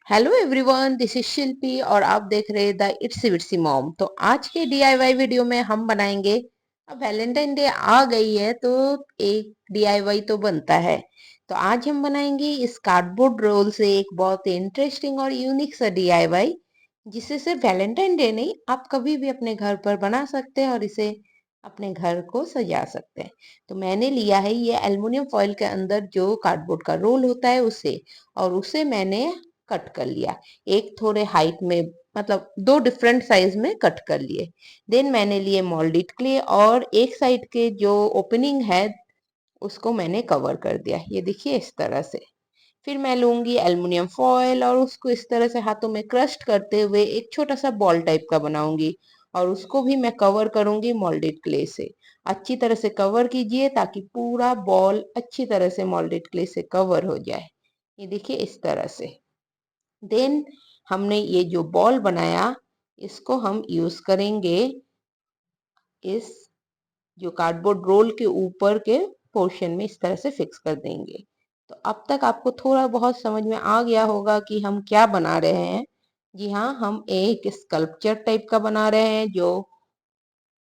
Hello everyone, this is शिल्पी और आप देख रहे हैं द इट्स विट्सी मॉम। तो आज के डीआईवाई वीडियो में हम बनाएंगे। अब वैलेंटाइन डे आ गई है तो एक डीआईवाई तो बनता है। तो आज हम बनाएंगे इस कार्डबोर्ड रोल से एक बहुत इंटरेस्टिंग और यूनिक सा डीआईवाई, जिसे सिर्फ वैलेंटाइन डे नहीं, आप कभी भी अपने घर पर बना सकते हैं और इसे अपने घर को सजा सकते हैं। तो मैंने लिया है ये एल्युमिनियम फॉइल के अंदर जो कार्डबोर्ड का रोल होता है उसे, और उसे मैंने कट कर लिया। एक थोड़े हाइट में, मतलब दो डिफरेंट साइज में कट कर लिए। देन मैंने लिए मोल्डेड क्ले और एक साइड के जो ओपनिंग है उसको मैंने कवर कर दिया, ये देखिए इस तरह से। फिर मैं लूंगी एल्युमिनियम फॉयल और उसको इस तरह से हाथों में क्रस्ट करते हुए एक छोटा सा बॉल टाइप का बनाऊंगी, और उसको भी मैं कवर करूंगी मोल्डेड क्ले से। अच्छी तरह से कवर कीजिए ताकि पूरा बॉल अच्छी तरह से मोल्डेड क्ले से कवर हो जाए, ये देखिए इस तरह से। देन हमने ये जो बॉल बनाया इसको हम यूज करेंगे इस जो कार्डबोर्ड रोल के ऊपर के पोर्शन में, इस तरह से फिक्स कर देंगे। तो अब तक आपको थोड़ा बहुत समझ में आ गया होगा कि हम क्या बना रहे हैं। जी हाँ, हम एक स्कल्पचर टाइप का बना रहे हैं, जो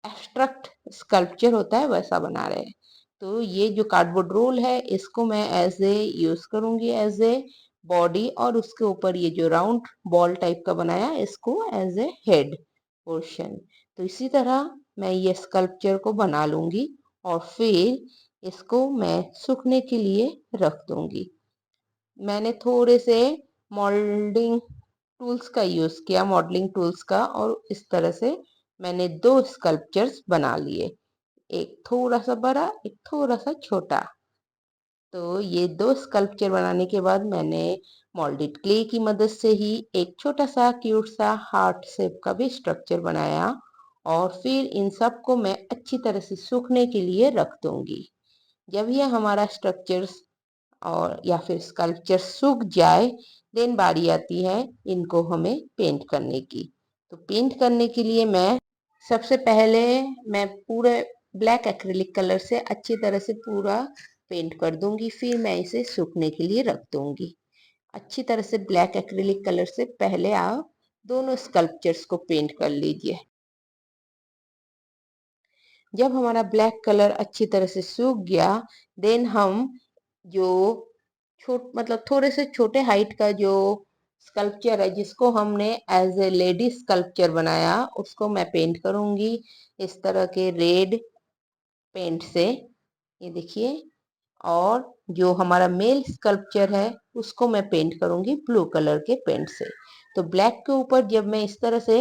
एब्स्ट्रैक्ट स्कल्पचर होता है वैसा बना रहे हैं। तो ये जो कार्डबोर्ड रोल है इसको मैं एज ए यूज करूंगी एज ए बॉडी, और उसके ऊपर ये जो राउंड बॉल टाइप का बनाया इसको एज ए हेड पोर्शन। तो इसी तरह मैं ये स्कल्पचर को बना लूंगी और फिर इसको मैं सूखने के लिए रख दूंगी। मैंने थोड़े से मोल्डिंग टूल्स का यूज किया, मॉडलिंग टूल्स का, और इस तरह से मैंने दो स्कल्पचर्स बना लिए, एक थोड़ा सा बड़ा एक थोड़ा सा छोटा। तो ये दो स्कल्पचर बनाने के बाद मैंने मोल्डेड क्ले की मदद से ही एक छोटा सा क्यूट सा हार्ट शेप का भी स्ट्रक्चर बनाया, और फिर इन सब को मैं अच्छी तरह से सूखने के लिए रख दूंगी। जब ये हमारा स्ट्रक्चर्स और या फिर स्कल्पचर सूख जाए, देन बारी आती है इनको हमें पेंट करने की। तो पेंट करने के लिए मैं सबसे पहले मैं पूरे ब्लैक एक्रिलिक कलर से अच्छी तरह से पूरा पेंट कर दूंगी, फिर मैं इसे सूखने के लिए रख दूंगी। अच्छी तरह से ब्लैक एक्रिलिक कलर से पहले आप दोनों स्कल्पचर्स को पेंट कर लीजिए। जब हमारा ब्लैक कलर अच्छी तरह से सूख गया, देन हम जो मतलब थोड़े से छोटे हाइट का जो स्कल्पचर है जिसको हमने एज ए लेडी स्कल्पचर बनाया उसको मैं पेंट करूंगी इस तरह के रेड पेंट से, ये देखिए। और जो हमारा मेल स्कल्पचर है उसको मैं पेंट करूंगी ब्लू कलर के पेंट से। तो ब्लैक के ऊपर जब मैं इस तरह से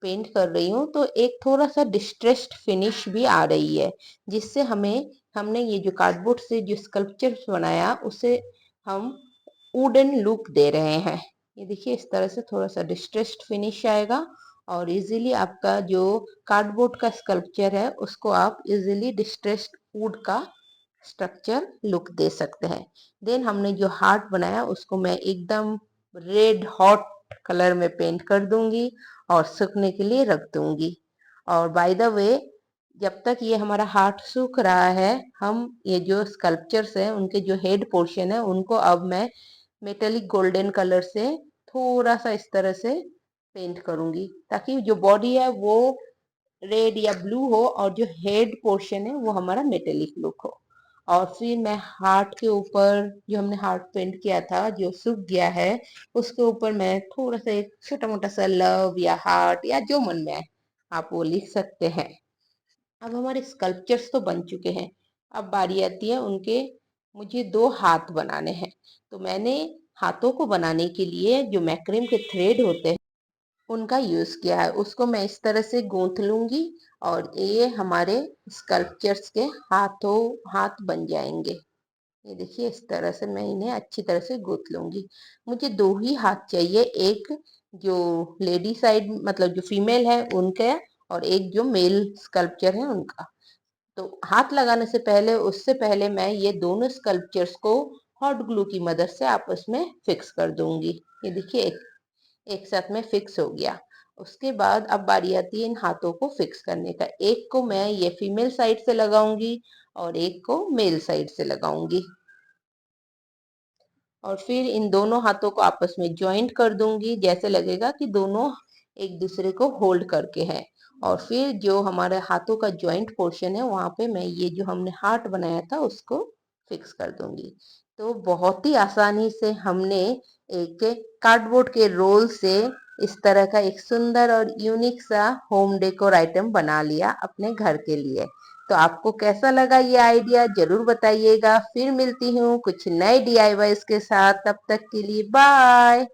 पेंट कर रही हूँ तो एक थोड़ा सा डिस्ट्रेस्ड फिनिश भी आ रही है, जिससे हमने ये जो कार्डबोर्ड से जो स्कल्पचर बनाया उसे हम वुडन लुक दे रहे हैं। ये देखिए इस तरह से थोड़ा सा डिस्ट्रेस्ड फिनिश आएगा, और इजीली आपका जो कार्डबोर्ड का स्कल्पचर है उसको आप इजीली डिस्ट्रेस्ड वुड का स्ट्रक्चर लुक दे सकते हैं। देन हमने जो हार्ट बनाया उसको मैं एकदम रेड हॉट कलर में पेंट कर दूंगी और सूखने के लिए रख दूंगी। और बाय द वे, जब तक ये हमारा हार्ट सूख रहा है, हम ये जो स्कल्पचर्स हैं उनके जो हेड पोर्शन है उनको अब मैं मेटेलिक गोल्डन कलर से थोड़ा सा इस तरह से पेंट करूंगी, ताकि जो बॉडी है वो रेड या ब्लू हो और जो हेड पोर्शन है वो हमारा मेटेलिक लुक हो। और फिर मैं हार्ट के ऊपर जो हमने हार्ट पेंट किया था जो सूख गया है उसके ऊपर मैं थोड़ा सा एक छोटा मोटा सा लव या हार्ट या जो मन में आए आप वो लिख सकते हैं। अब हमारे स्कल्पचर्स तो बन चुके हैं, अब बारी आती है उनके, मुझे दो हाथ बनाने हैं। तो मैंने हाथों को बनाने के लिए जो मैक्रिम के थ्रेड होते हैं उनका यूज किया है, उसको मैं इस तरह से गूंथ लूंगी और ये हमारे स्कल्पचर्स के हाथों हाथ बन जाएंगे। ये देखिए इस तरह से मैं इन्हें अच्छी तरह से गूंथ लूंगी। मुझे दो ही हाथ चाहिए, एक जो लेडी साइड मतलब जो फीमेल है उनका, और एक जो मेल स्कल्पचर है उनका। तो हाथ लगाने से पहले उससे पहले मैं ये दोनों स्कल्पचर्स को हॉट ग्लू की मदद से आपस में फिक्स कर दूंगी। ये देखिए एक साथ में फिक्स हो गया। उसके बाद अब बारी आती है इन हाथों को फिक्स करने का। एक को मैं ये फीमेल साइड से लगाऊंगी और एक को मेल साइड से लगाऊंगी। और फिर इन दोनों हाथों को आपस में ज्वाइंट कर दूंगी, जैसे लगेगा कि दोनों एक दूसरे को होल्ड करके है। और फिर जो हमारे हाथों का ज्वाइंट पोर्शन है वहां पे मैं ये जो हमने हार्ट बनाया था उसको फिक्स कर दूंगी। तो बहुत ही आसानी से हमने एक कार्डबोर्ड के रोल से इस तरह का एक सुंदर और यूनिक सा होम डेकोर आइटम बना लिया अपने घर के लिए। तो आपको कैसा लगा ये आइडिया जरूर बताइएगा। फिर मिलती हूँ कुछ नए डीआईवाईज के साथ, तब तक के लिए बाय।